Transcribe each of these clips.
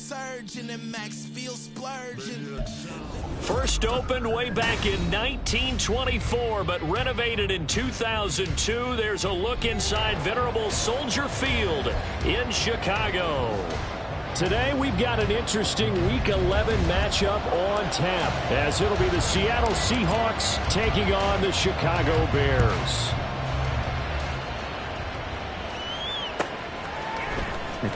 surgeon and Max feel splurging. First opened way back in 1924, but renovated in 2002. There's a look inside venerable Soldier Field in Chicago. Today we've got an interesting Week 11 matchup on tap, as it'll be the Seattle Seahawks taking on the Chicago Bears.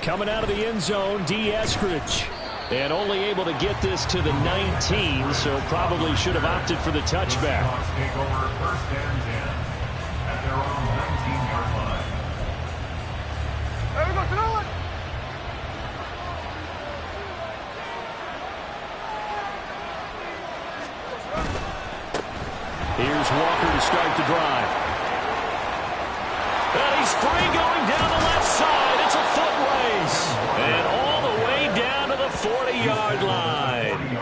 Coming out of the end zone, D. Eskridge. And only able to get this to the 19, so probably should have opted for the touchback. Take over first and 10 at their own 19-yard line. There we go, throw it! Here's Walker to start the drive. And he's free going down the left side. It's a foot race. And all the way down to the 40-yard line.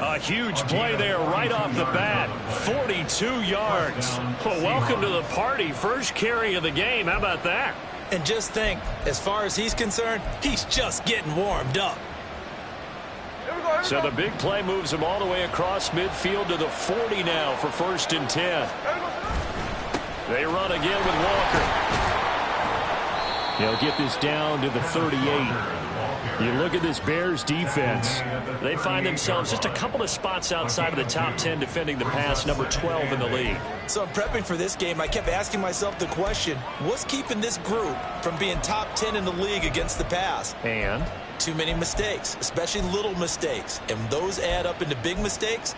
A huge play there right off the bat. 42 yards. Well, welcome to the party. First carry of the game. How about that? And just think, as far as he's concerned, he's just getting warmed up. So the big play moves him all the way across midfield to the 40 now for first and 10. They run again with Walker. He'll get this down to the 38. You look at this Bears defense. They find themselves just a couple of spots outside of the top 10 defending the pass, number 12 in the league. So in prepping for this game, I kept asking myself the question, what's keeping this group from being top 10 in the league against the pass? And? Too many mistakes, especially little mistakes. And those add up into big mistakes.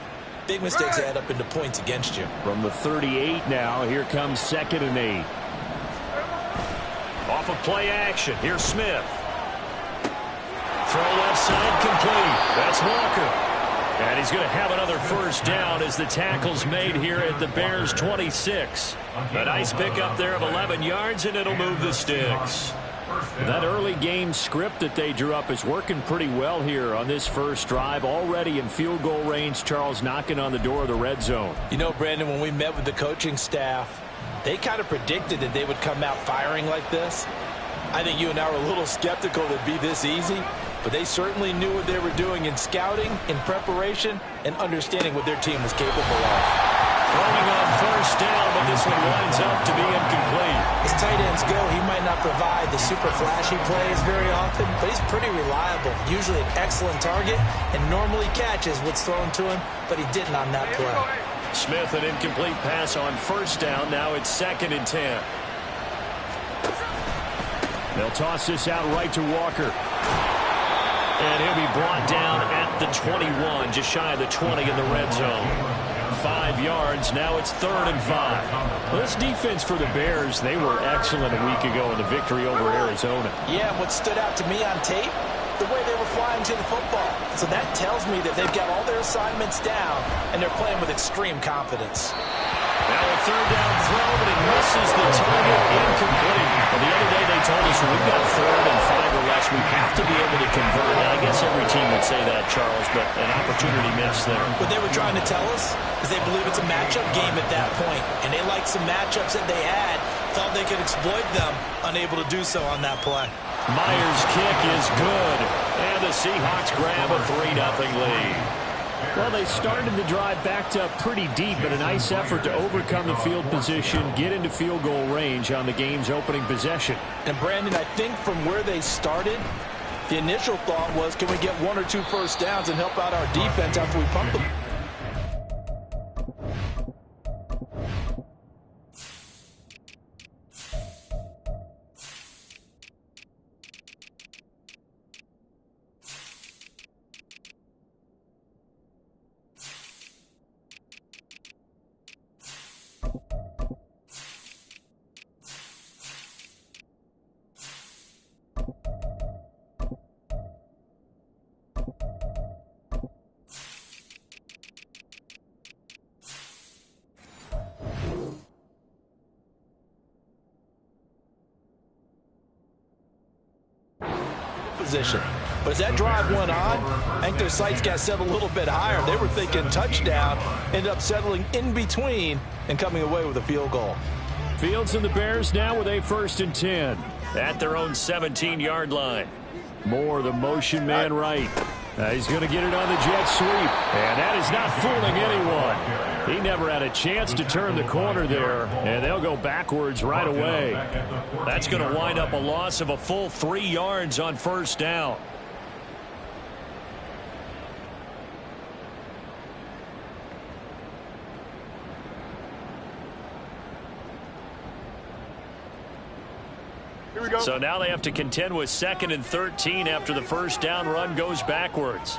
Big mistakes add up into points against you. From the 38 now, here comes 2nd and 8. Off of play action, here's Smith. Throw left side complete. That's Walker. And he's going to have another first down as the tackle's made here at the Bears' 26. A nice pickup there of 11 yards, and it'll move the sticks. That early game script that they drew up is working pretty well here on this first drive. Already in field goal range, Charles knocking on the door of the red zone. You know, Brandon, when we met with the coaching staff, they kind of predicted that they would come out firing like this. I think you and I were a little skeptical that it'd be this easy, but they certainly knew what they were doing in scouting, in preparation, and understanding what their team was capable of. Throwing on first down, but this one winds up to be incomplete. As tight ends go, he might not provide the super flashy plays very often, but he's pretty reliable. Usually an excellent target, and normally catches what's thrown to him, but he didn't on that play. Smith, an incomplete pass on first down. Now it's 2nd and 10. They'll toss this out right to Walker. And he'll be brought down at the 21, just shy of the 20 in the red zone. 5 yards. Now it's 3rd and 5. Well, this defense for the Bears, they were excellent a week ago in the victory over Arizona. Yeah, what stood out to me on tape, the way they were flying to the football. So that tells me that they've got all their assignments down, and they're playing with extreme confidence. Now a 3rd down throw, but it misses the target, incomplete. Well, the other day they told us when we've got 3rd and 5 or less, we have to be able to convert. Now, I guess every team would say that, Charles, but an opportunity missed there. What they were trying to tell us is they believe it's a matchup game at that point, and they liked some matchups that they had, thought they could exploit them, unable to do so on that play. Myers' kick is good, and the Seahawks grab a 3-0 lead. Well, they started the drive backed up pretty deep, but a nice effort to overcome the field position, get into field goal range on the game's opening possession. And, Brandon, I think from where they started, the initial thought was, can we get 1 or 2 first downs and help out our defense after we pump them? Position. But as that drive went on, I think their sights got set a little bit higher. They were thinking touchdown, ended up settling in between and coming away with a field goal. Fields and the Bears now with a 1st and 10 at their own 17-yard line. Moore, the motion man right. He's going to get it on the jet sweep. And that is not fooling anyone. He never had a chance to turn the corner there. And they'll go backwards right away. That's going to wind up a loss of a full 3 yards on first down. So now they have to contend with 2nd and 13 after the first down run goes backwards.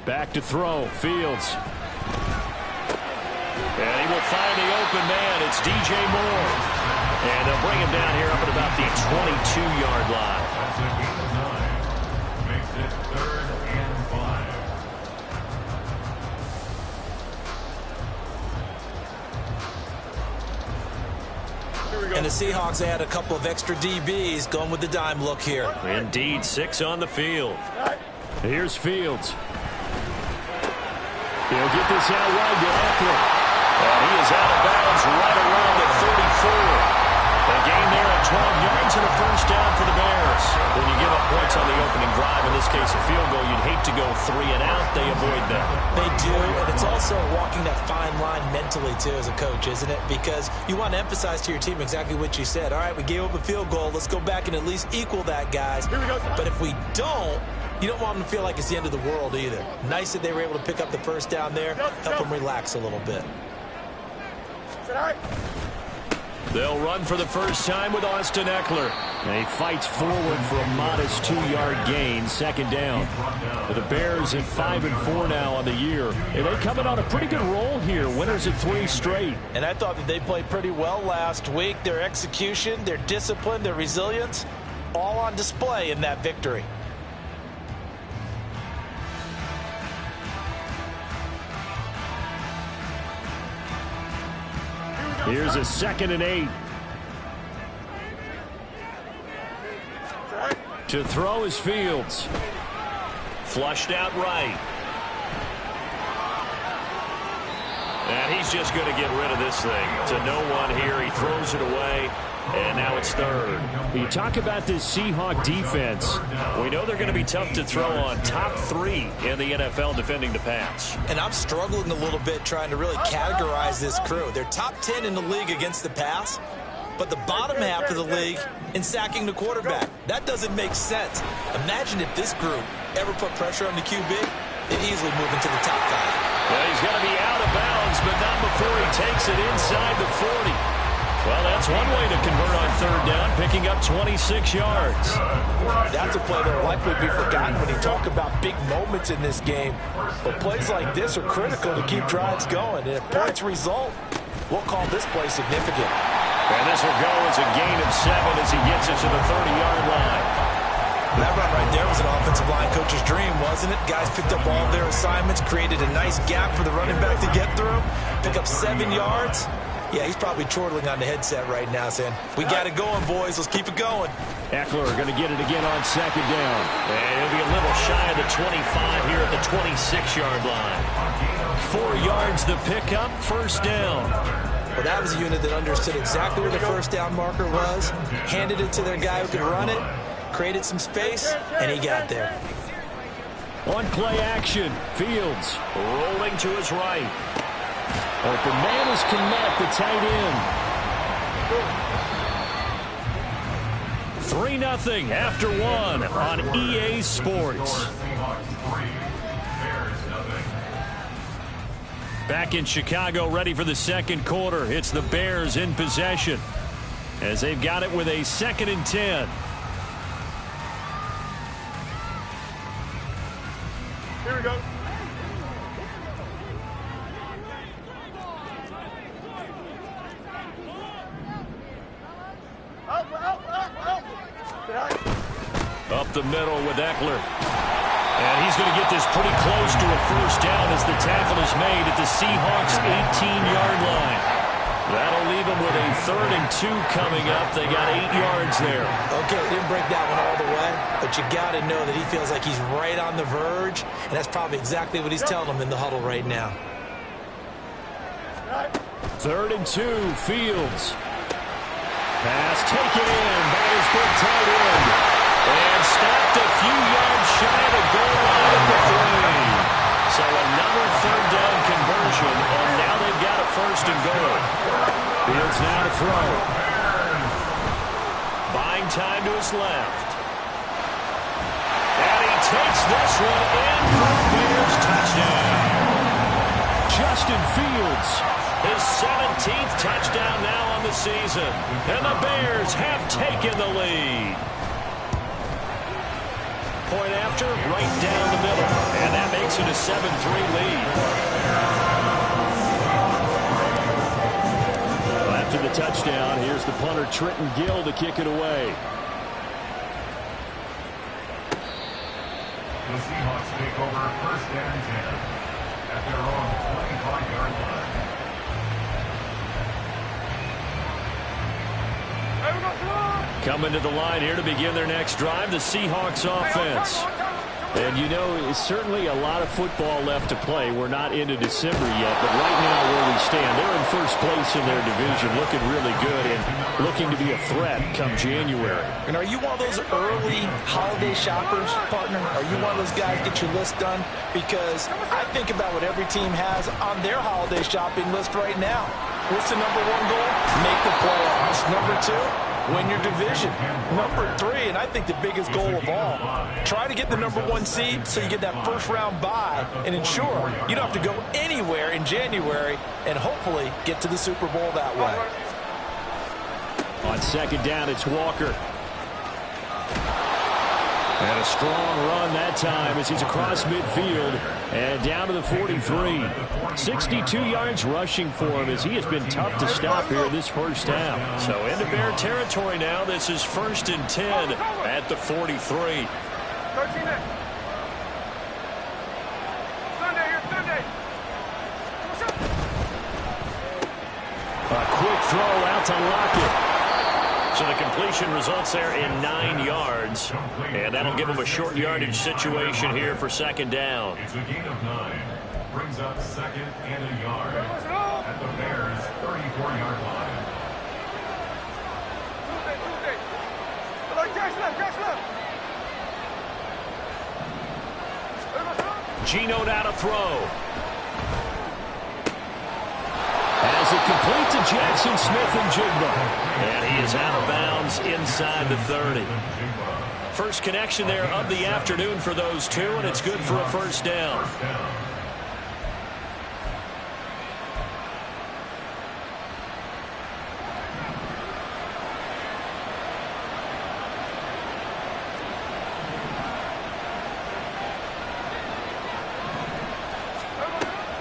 Back to throw. Fields. And he will find the open man. It's DJ Moore. And they'll bring him down here up at about the 22-yard line. That's a gain of 9. Makes it 3rd and 5. And the Seahawks add a couple of extra DBs going with the dime look here. Indeed, 6 on the field. Here's Fields. He'll get this out wide to Eckler. And he is out of bounds right around the 34. A gain there at 12 yards and a first down for the Bears. When you give up points on the opening drive, in this case a field goal, you'd hate to go 3 and out. They avoid that. They do, and it's also walking that fine line mentally, too, as a coach, isn't it? Because you want to emphasize to your team exactly what you said. All right, we gave up a field goal. Let's go back and at least equal that, guys. But if we don't, you don't want them to feel like it's the end of the world either. Nice that they were able to pick up the first down there, help them relax a little bit. They'll run for the first time with Austin Eckler. And he fights forward for a modest 2-yard gain, 2nd down. For the Bears at 5-4 now on the year. And they're coming on a pretty good roll here. Winners at 3 straight. And I thought that they played pretty well last week. Their execution, their discipline, their resilience, all on display in that victory. Here's a 2nd and 8. To throw is Fields. Flushed out right. And he's just going to get rid of this thing. To no one here. He throws it away. And now it's 3rd. You talk about this Seahawk defense. We know they're going to be tough to throw on. Top 3 in the NFL defending the pass. And I'm struggling a little bit trying to really categorize this crew. They're top 10 in the league against the pass, but the bottom half of the league in sacking the quarterback. That doesn't make sense. Imagine if this group ever put pressure on the QB, they'd easily move into the top 5. Well, he's going to be out of bounds, but not before he takes it inside the 40. Well, that's one way to convert on 3rd down, picking up 26 yards. That's a play that will likely be forgotten when you talk about big moments in this game. But plays like this are critical to keep drives going. And if points result, we'll call this play significant. And this will go as a gain of 7 as he gets it to the 30-yard line. That run right there was an offensive line coach's dream, wasn't it? Guys picked up all their assignments, created a nice gap for the running back to get through, pick up 7 yards. Yeah, he's probably chortling on the headset right now, saying, we got it going, boys. Let's keep it going. Eckler going to get it again on 2nd down. And he'll be a little shy of the 25 here at the 26-yard line. 4 yards the pickup, first down. Well, that was a unit that understood exactly where the first down marker was, handed it to their guy who could run it, created some space, and he got there. On play action, Fields rolling to his right. Open man is Connect, the tight end. 3-0 after 1 on EA Sports. Back in Chicago, ready for the 2nd quarter. It's the Bears in possession as they've got it with a 2nd and 10. Here we go. Up the middle with Eckler. And he's going to get this pretty close to a first down as the tackle is made at the Seahawks' 18-yard line. That'll leave them with a 3rd and 2 coming up. They got 8 yards there. Okay, didn't break that one all the way, but you got to know that he feels like he's right on the verge, and that's probably exactly what he's telling them in the huddle right now. 3rd and 2, Fields. Pass taken in by his big tight end. And stopped a few yards shy of the goal line at the 3. So another third down conversion, and now they've got a first and goal. Fields now to throw. Buying time to his left. And he takes this one in for a Bears touchdown. Justin Fields, his 17th touchdown now on the season. And the Bears have taken the lead. Point after, right down the middle. And that makes it a 7-3 lead. Well, after the touchdown, here's the punter Trenton Gill to kick it away. The Seahawks take over first and 10 at their own 25-yard line. Coming to the line here to begin their next drive, the Seahawks offense. And you know, it's certainly a lot of football left to play. We're not into December yet, but right now where we stand, they're in first place in their division, looking really good and looking to be a threat come January. And are you one of those early holiday shoppers, partner? Are you one of those guys get your list done? Because I think about what every team has on their holiday shopping list right now. What's the number one goal? Make the playoffs. Number two, win your division. Number three, and I think the biggest goal of all, try to get the number one seed so you get that first round bye and ensure you don't have to go anywhere in January and hopefully get to the Super Bowl that way. On second down, it's Walker. And a strong run that time as he's across midfield and down to the 43. 62 yards rushing for him as he has been tough to stop here this first half. So into Bear territory now. This is first and 10 at the 43. 13 in. Sunday here, Sunday. A quick throw out to Lockett. So the completion results there in 9 yards. And that'll give them a short yardage situation here for second down. It's a gain of 9. Brings up second and a yard at the Bears' 34-yard line. Tuesday. Catch left. Geno now to throw. As it complete to Jackson Smith-Njigba. And he is out of bounds inside the 30. First connection there of the afternoon for those two, and it's good for a first down.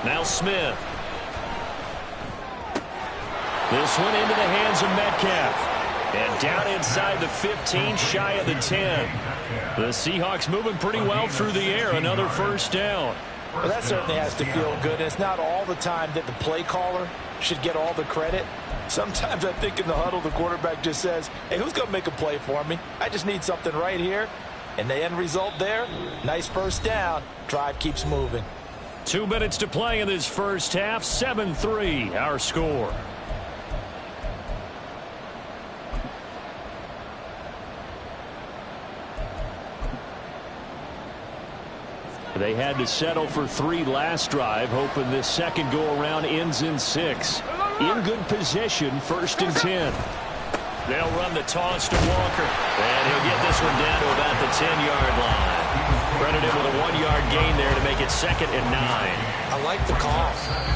Now Smith. This one into the hands of Metcalf. And down inside the 15, shy of the 10. The Seahawks moving pretty well through the air. Another first down. Well, that certainly has to feel good. It's not all the time that the play caller should get all the credit. Sometimes I think in the huddle, the quarterback just says, hey, who's going to make a play for me? I just need something right here. And the end result there, nice first down. Drive keeps moving. 2 minutes to play in this first half. 7-3, our score. They had to settle for 3 last drive, hoping this second go-around ends in 6. In good position, first and 10. They'll run the toss to Walker, and he'll get this one down to about the 10-yard line. Credited with a 1-yard gain there to make it second and 9. I like the call.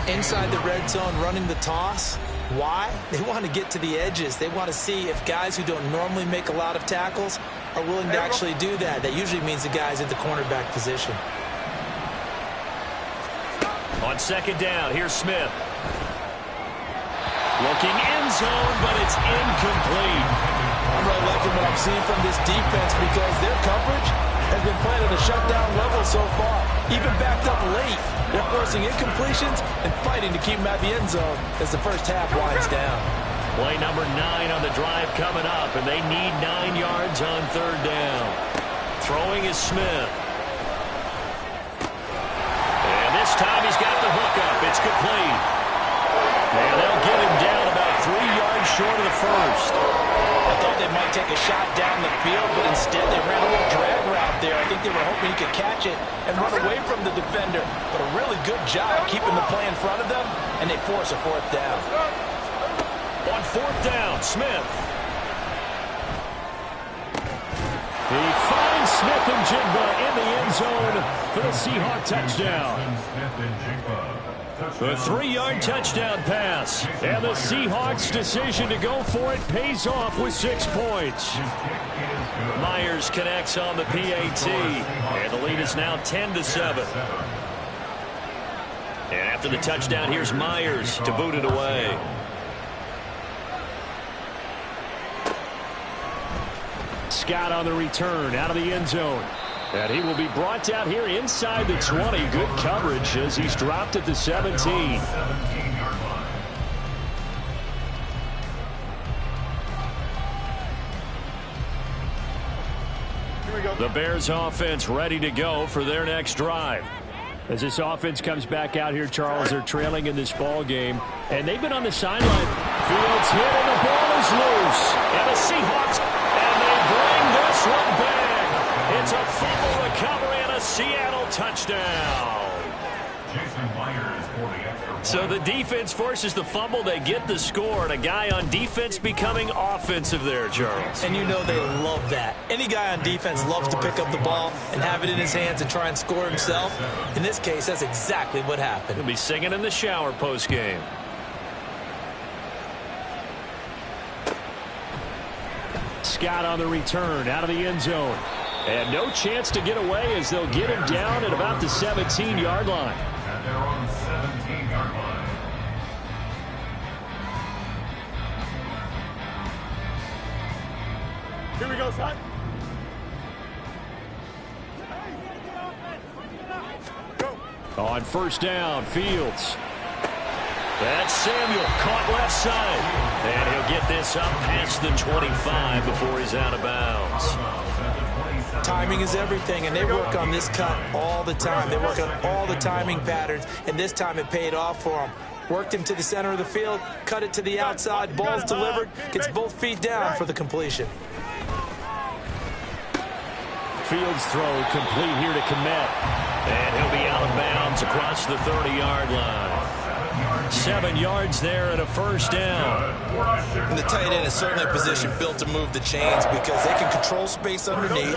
Inside the red zone, running the toss. Why? They want to get to the edges. They want to see if guys who don't normally make a lot of tackles are willing to actually do that. That usually means the guys at the cornerback position. On second down, here's Smith. Looking end zone, but it's incomplete. I'm really liking what I'm seeing from this defense because their coverage has been playing at a shutdown level so far. Even backed up late, they're forcing incompletions and fighting to keep them at the end zone as the first half winds down. Play number 9 on the drive coming up, and they need 9 yards on third down. Throwing is Smith. And this time he's got the hook up. It's complete. And they'll get him down about 3 yards short of the first. I thought they might take a shot down the field, but instead they ran a little drag route there. I think they were hoping he could catch it and run away from the defender. But a really good job keeping the play in front of them, and they force a fourth down. On fourth down, Smith. He finds Smith and Jigba in the end zone for the Seahawk touchdown. The 3-yard touchdown pass. And the Seahawks' decision to go for it pays off with 6 points. Myers connects on the PAT. And the lead is now 10-7. And after the touchdown, here's Myers to boot it away. Scott on the return out of the end zone. And he will be brought down here inside the 20. Good coverage as he's dropped at the 17. The Bears offense ready to go for their next drive. As this offense comes back out here, Charles, they're trailing in this ball game, and they've been on the sideline. Fields hit, and the ball is loose. And the Seahawks, and they bring this one back. It's a fumble recovery and a Seattle touchdown. So the defense forces the fumble. They get the score, and a guy on defense becoming offensive there, Charles. And you know they love that. Any guy on defense loves to pick up the ball and have it in his hands and try and score himself. In this case, that's exactly what happened. He'll be singing in the shower post-game. Scott on the return out of the end zone. And no chance to get away as they'll get him down at about the 17-yard line. And they're on the 17-yard line. Here we go, son. Go. On first down, Fields. That's Samuel, caught left side. And he'll get this up past the 25 before he's out of bounds. Timing is everything, and they work on this cut all the time. They work on all the timing patterns, and this time it paid off for him. Worked him to the center of the field, cut it to the outside, ball's delivered, gets both feet down for the completion. Fields throw complete here to Kmet. And he'll be out of bounds across the 30-yard line. 7 yards there and a first down. And the tight end is certainly a position built to move the chains because they can control space underneath.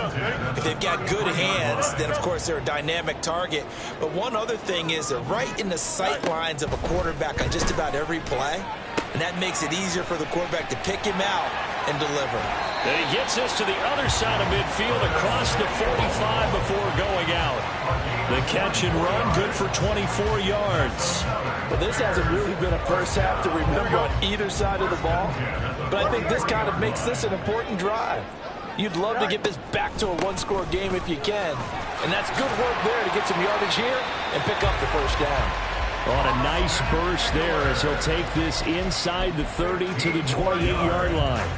If they've got good hands, then, of course, they're a dynamic target. But one other thing is they're right in the sight lines of a quarterback on just about every play. And that makes it easier for the quarterback to pick him out and deliver. And he gets us to the other side of midfield across the 45 before going out. The catch and run, good for 24 yards. Well, this hasn't really been a first half to remember on either side of the ball. But I think this kind of makes this an important drive. You'd love to get this back to a one-score game if you can. And that's good work there to get some yardage here and pick up the first down. On a nice burst there as he'll take this inside the 30 to the 28-yard line.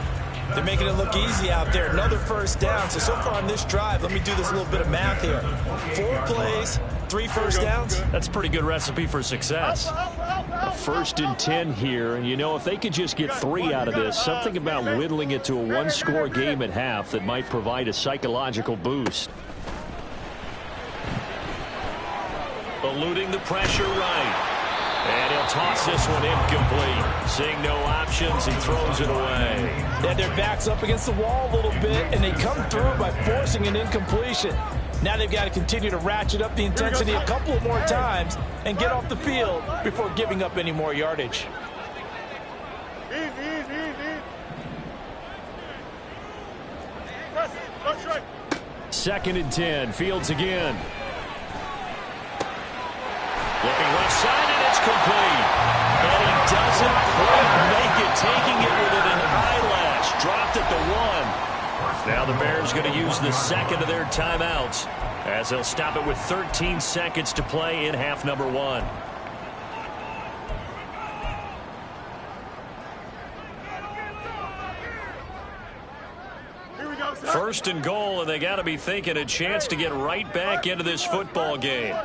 They're making it look easy out there. Another first down. So far on this drive, let me do this little bit of math here. 4 plays, 3 first downs. That's a pretty good recipe for success. A 1st and 10 here, and you know, if they could just get 3 out of this, something about whittling it to a one-score game at half that might provide a psychological boost. Eluding the pressure right. And he'll toss this one incomplete. Seeing no options, he throws it away. Yeah, their back's up against the wall a little bit, and they come through by forcing an incompletion. Now they've got to continue to ratchet up the intensity a couple of more times and get off the field before giving up any more yardage. Easy. Press it. That's right. 2nd and 10. Fields again. Looking left side, and it's complete. And he doesn't quite make it, taking it with an eyelash. Dropped at the 1. Now the Bears going to use the second of their timeouts as they'll stop it with 13 seconds to play in half number 1. Here we go, son. 1st and goal, and they got to be thinking a chance to get right back into this football game.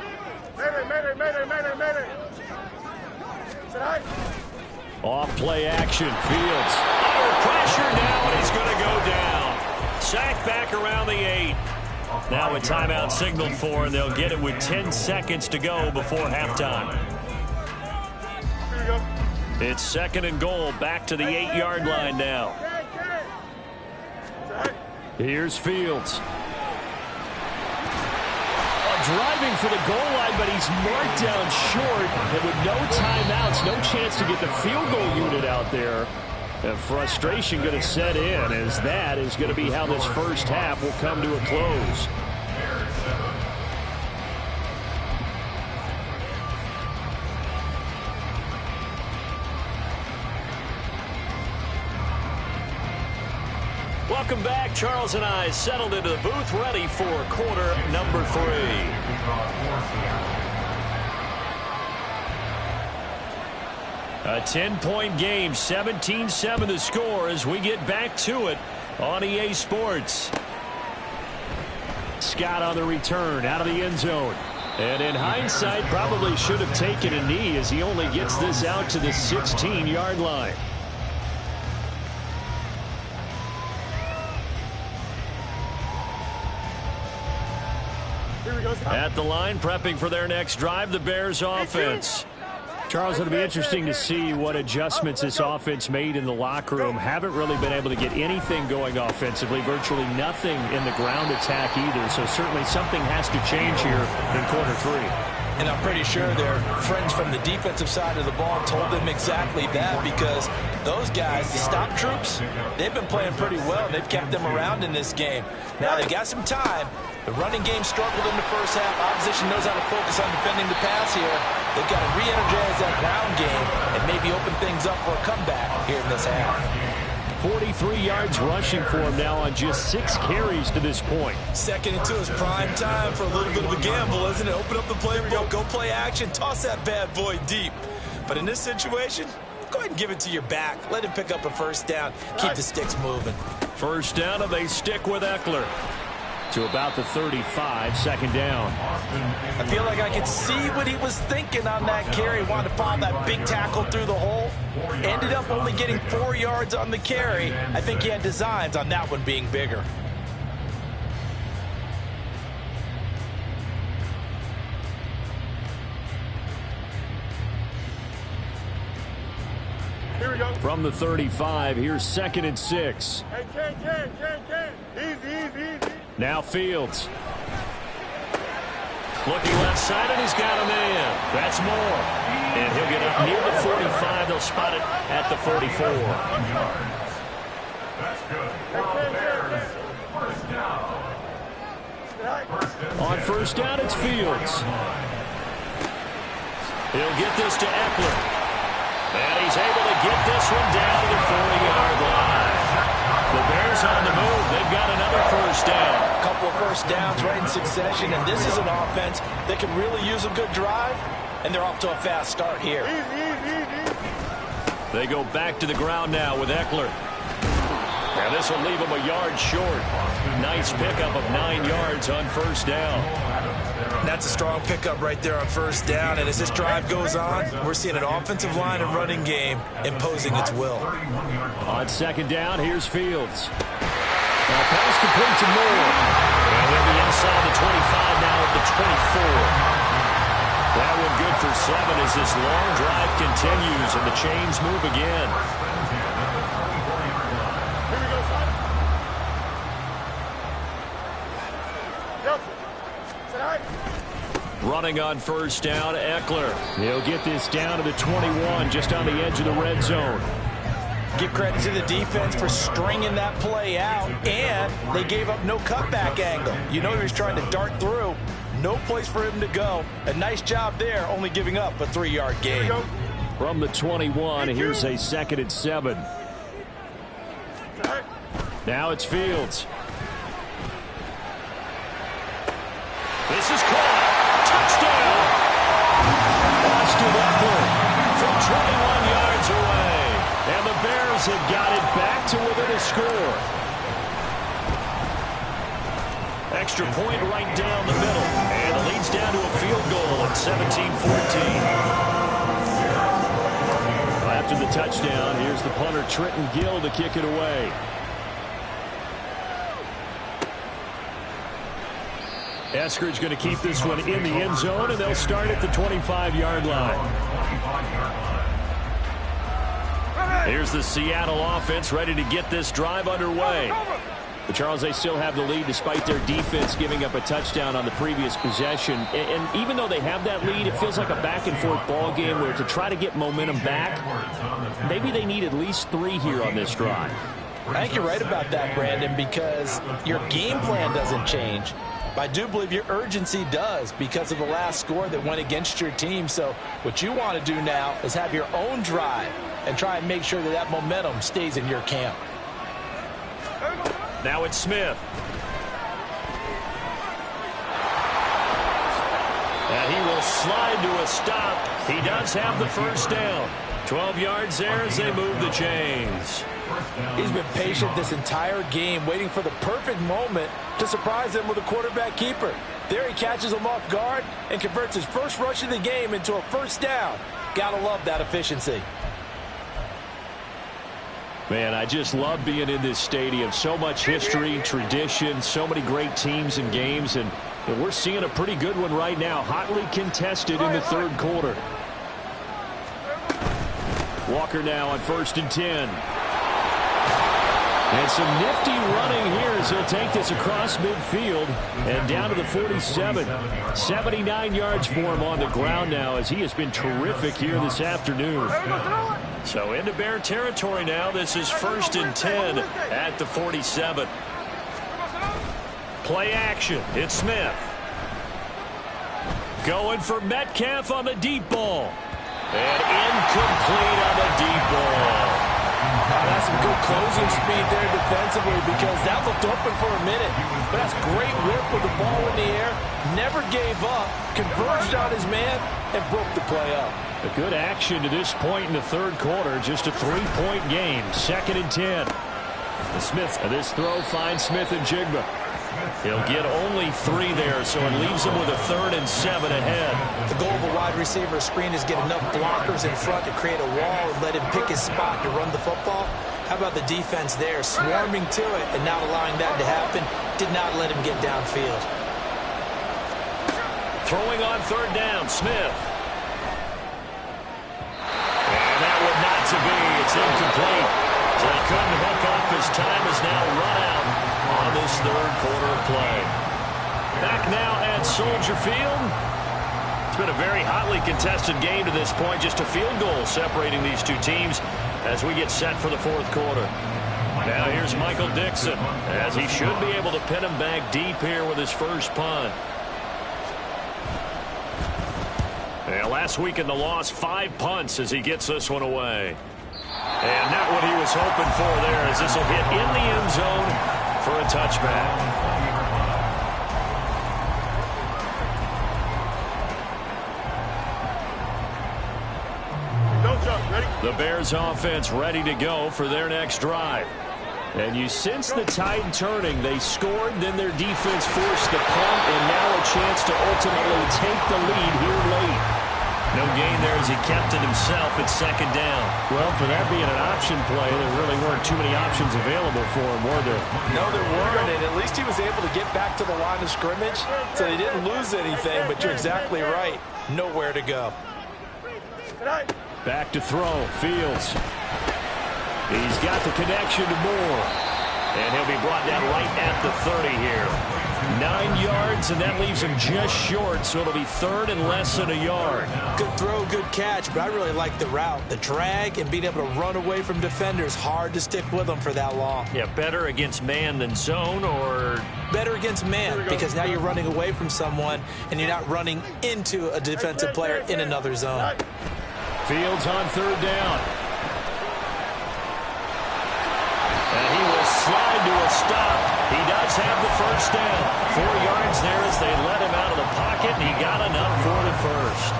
Mayday. Sit high. Off play action. Fields under pressure now, and he's going to go down. Sacked back around the 8. Now a timeout signaled for, and they'll get it with 10 seconds to go before halftime. Here we go. It's 2nd and goal, back to the 8-yard line now. Here's Fields. Driving for the goal line, but he's marked down short. And with no timeouts, no chance to get the field goal unit out there. And frustration going to set in, as that is going to be how this first half will come to a close. Welcome back. Charles and I settled into the booth, ready for quarter number 3. A 10-point game, 17-7 the score as we get back to it on EA Sports. Scott on the return, out of the end zone. And in hindsight, probably should have taken a knee as he only gets this out to the 16-yard line. At the line, prepping for their next drive, the Bears offense. Charles, it'll be interesting to see what adjustments this offense made in the locker room. Haven't really been able to get anything going offensively, virtually nothing in the ground attack either. So certainly something has to change here in quarter 3. And I'm pretty sure their friends from the defensive side of the ball told them exactly that, because those guys, the stop troops, they've been playing pretty well, and they've kept them around in this game. Now, they got some time. The running game struggled in the first half. Opposition knows how to focus on defending the pass here. They've got to re-energize that ground game and maybe open things up for a comeback here in this half. 43 yards rushing for him now on just 6 carries to this point. 2nd and 2 is prime time for a little bit of a gamble, isn't it? Open up the playbook, go play action, toss that bad boy deep. But in this situation, go ahead and give it to your back. Let him pick up a first down. Keep the sticks moving. First down, and they stick with Eckler. To about the 35, 2nd down. I feel like I could see what he was thinking on that carry. Wanted to follow that big tackle through the hole. Ended up only getting 4 yards on the carry. I think he had designs on that one being bigger. Here we go. From the 35, here's 2nd and 6. Hey, Ken. Easy. Now Fields. Looking left side, and he's got a man. That's Moore. And he'll get up near the 45. They'll spot it at the 44. That's good. Bears, first down. On first down, it's Fields. He'll get this to Eckler. And he's able to get this one down to the 40-yard line. The Bears on the move. They've got another first down. A couple of first downs right in succession, and this is an offense that can really use a good drive, and they're off to a fast start here. Easy. They go back to the ground now with Eckler. And this will leave him a yard short. Nice pickup of 9 yards on first down. That's a strong pickup right there on first down, and as this drive goes on, we're seeing an offensive line and running game imposing its will. On 2nd down, here's Fields. Now pass complete to Moore. And he'll be inside the 25 now at the 24. That one good for 7 as this long drive continues and the chains move again. Here we go, son. Running on first down, Eckler. He'll get this down to the 21, just on the edge of the red zone. Give credit to the defense for stringing that play out, and they gave up no cutback angle. You know he was trying to dart through. No place for him to go. A nice job there, only giving up a 3-yard gain. From the 21, here's a 2nd and 7. Now it's Fields. This is caught. Touchdown! Austin Eckler from 21 yards away. And the Bears have got it back to within a score. Extra point right down the middle. And it leads down to a field goal at 17-14. after the touchdown. Here's the punter, Trenton Gill, to kick it away. Eskridge going to keep this one in the end zone, and they'll start at the 25-yard line. Here's the Seattle offense ready to get this drive underway. But Charles, they still have the lead despite their defense giving up a touchdown on the previous possession. And even though they have that lead, it feels like a back-and-forth ball game where to try to get momentum back, maybe they need at least 3 here on this drive. I think you're right about that, Brandon, because your game plan doesn't change. But I do believe your urgency does because of the last score that went against your team. So what you want to do now is have your own drive and try and make sure that that momentum stays in your camp. Now it's Smith. And he will slide to a stop. He does have the first down. 12 yards there as they move the chains. He's been patient this entire game, waiting for the perfect moment to surprise him with a quarterback keeper. There he catches him off guard and converts his first rush of the game into a first down. Gotta love that efficiency. Man, I just love being in this stadium. So much history, tradition, so many great teams and games, and we're seeing a pretty good one right now. Hotly contested in the third quarter. Walker now on 1st and 10. And some nifty running here as he'll take this across midfield and down to the 47. 79 yards for him on the ground now as he has been terrific here this afternoon. So into Bear territory now. This is 1st and 10 at the 47. Play action. It's Smith. Going for Metcalf on the deep ball. And incomplete on the deep ball. That's some good closing speed there defensively because that looked open for a minute. But that's great whip with the ball in the air. Never gave up. Converged on his man and broke the play up. A good action to this point in the third quarter. Just a 3-point game. 2nd and 10. And Smith, this throw finds Smith and Jigba. He'll get only 3 there, so it leaves him with a 3rd and 7 ahead. The goal of a wide receiver screen is get enough blockers in front to create a wall and let him pick his spot to run the football. How about the defense there, swarming to it and not allowing that to happen? Did not let him get downfield. Throwing on 3rd down, Smith. And that would not to be. It's incomplete. So he couldn't hook up. His time is now run out on this third quarter of play. Back now at Soldier Field. It's been a very hotly contested game to this point. Just a field goal separating these two teams as we get set for the fourth quarter. Now here's Michael Dixon as he should be able to pin him back deep here with his first punt. Yeah, last week in the loss, 5 punts as he gets this one away. And not what he was hoping for there as this will hit in the end zone for a touchback. Don't jump. Ready? The Bears offense ready to go for their next drive. And you sense the tide turning. They scored, then their defense forced the punt, and now a chance to ultimately take the lead here late. No gain there as he kept it himself at 2nd down. Well, for that being an option play, there really weren't too many options available for him, were there? No, there weren't, and at least he was able to get back to the line of scrimmage, so he didn't lose anything, but you're exactly right. Nowhere to go. Back to throw. Fields. He's got the connection to Moore. And he'll be brought down right at the 30 here. 9 yards, and that leaves him just short, so it'll be 3rd and less than a yard. Good throw, good catch, but I really like the route. The drag and being able to run away from defenders, hard to stick with them for that long. Yeah, better against man than zone, or? Better against man, because now you're running away from someone, and you're not running into a defensive player in another zone. Fields on 3rd down. And he will slide to a stop. He does have the first down. 4 yards there as they let him out of the pocket, and he got enough for the first.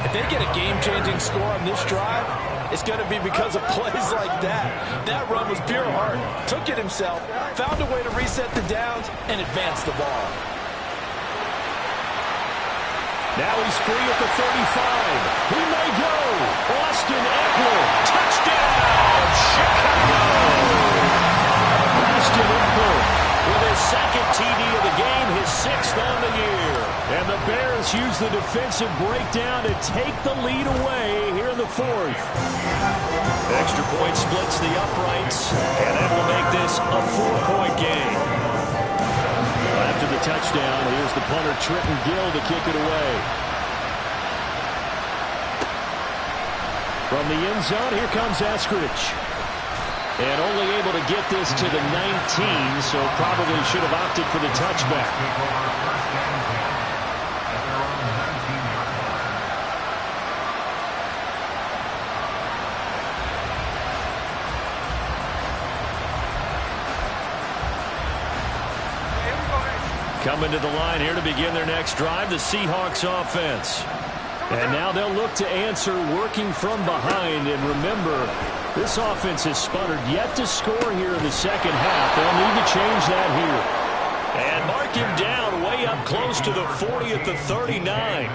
If they get a game-changing score on this drive, it's going to be because of plays like that. That run was pure heart. Took it himself, found a way to reset the downs, and advance the ball. Now he's free at the 35. He may go. Austin Eckler. Touchdown, Chicago. Austin Eckler with his second TD of the game, his sixth on the year. And the Bears use the defensive breakdown to take the lead away here in the fourth. Extra point splits the uprights, and that will make this a 4-point game. After the touchdown, here's the punter Trenton Gill to kick it away. From the end zone, here comes Eskridge. And only able to get this to the 19, so probably should have opted for the touchback. Coming to the line here to begin their next drive, the Seahawks offense. And now they'll look to answer working from behind. And remember, this offense has sputtered yet to score here in the second half. They'll need to change that here. And mark him down way up close to the 40 at the 39.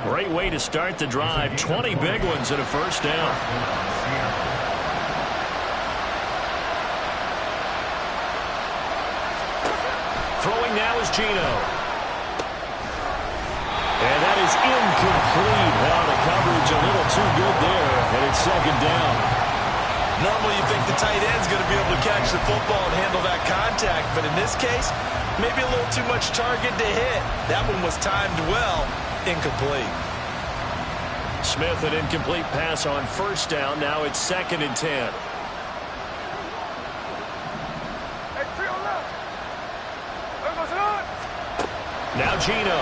Great way to start the drive. 20 big ones and a first down. Throwing now is Geno. And that is incomplete. Now the coverage a little too good there, and it's second down. Normally you think the tight end's going to be able to catch the football and handle that contact, but in this case, maybe a little too much target to hit. That one was timed well. Incomplete. Smith, an incomplete pass on first down. Now it's 2nd and 10. Now Geno.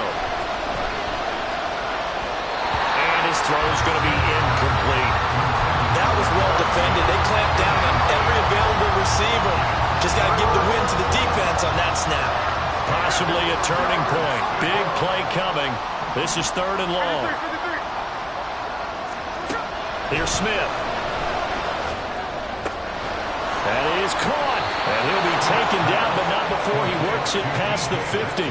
And his throw is going to be incomplete. That was well defended. They clamped down on every available receiver. Just got to give the win to the defense on that snap. Possibly a turning point. Big play coming. This is 3rd and long. Here's Smith. That is caught. And he'll be taken down, but not before he works it past the 50.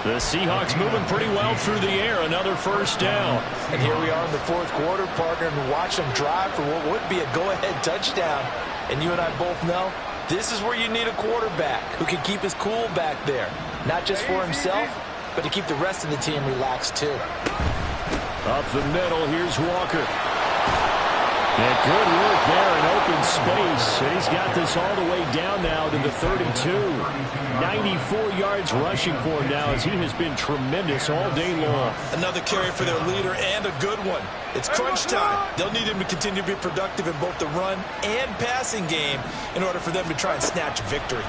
The Seahawks moving pretty well through the air. Another first down. And here we are in the 4th quarter, partner, and watch them drive for what would be a go-ahead touchdown. And you and I both know this is where you need a quarterback who can keep his cool back there. Not just for himself, but to keep the rest of the team relaxed too. Up the middle, here's Walker. And good work there in open space. And he's got this all the way down now to the 32. 94 yards rushing for him now as he has been tremendous all day long. Another carry for their leader and a good one. It's crunch time. They'll need him to continue to be productive in both the run and passing game in order for them to try and snatch victory.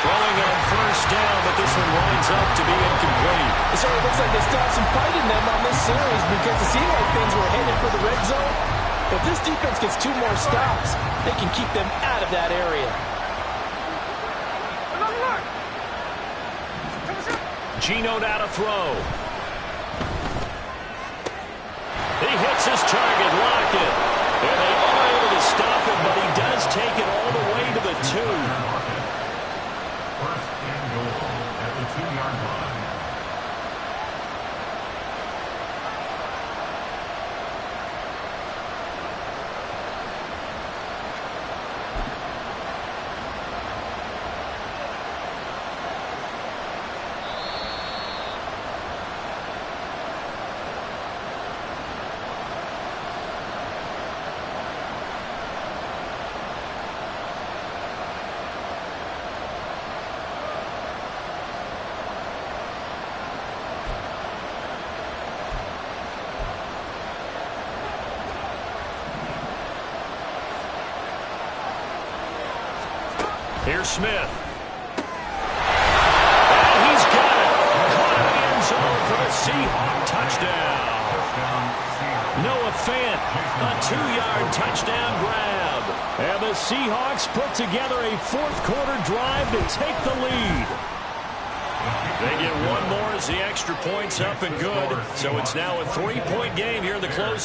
Throwing on first down, but this one winds up to be incomplete. It sort of looks like they still have some fight in them on this series because it seemed like things were headed for the red zone. But this defense gets 2 more stops. They can keep them out of that area. Geno now to throw. He hits his target, Lockett. And they are able to stop him, but he does take it all the way to the 2. First and goal at the 2-yard line. Here's Smith. And he's got it. Caught in the end zone for a Seahawk touchdown. Noah Fant, a 2-yard touchdown grab. And the Seahawks put together a 4th quarter drive to take the lead. They get one more as the extra point's up and good. So it's now a 3-point game here in the closing.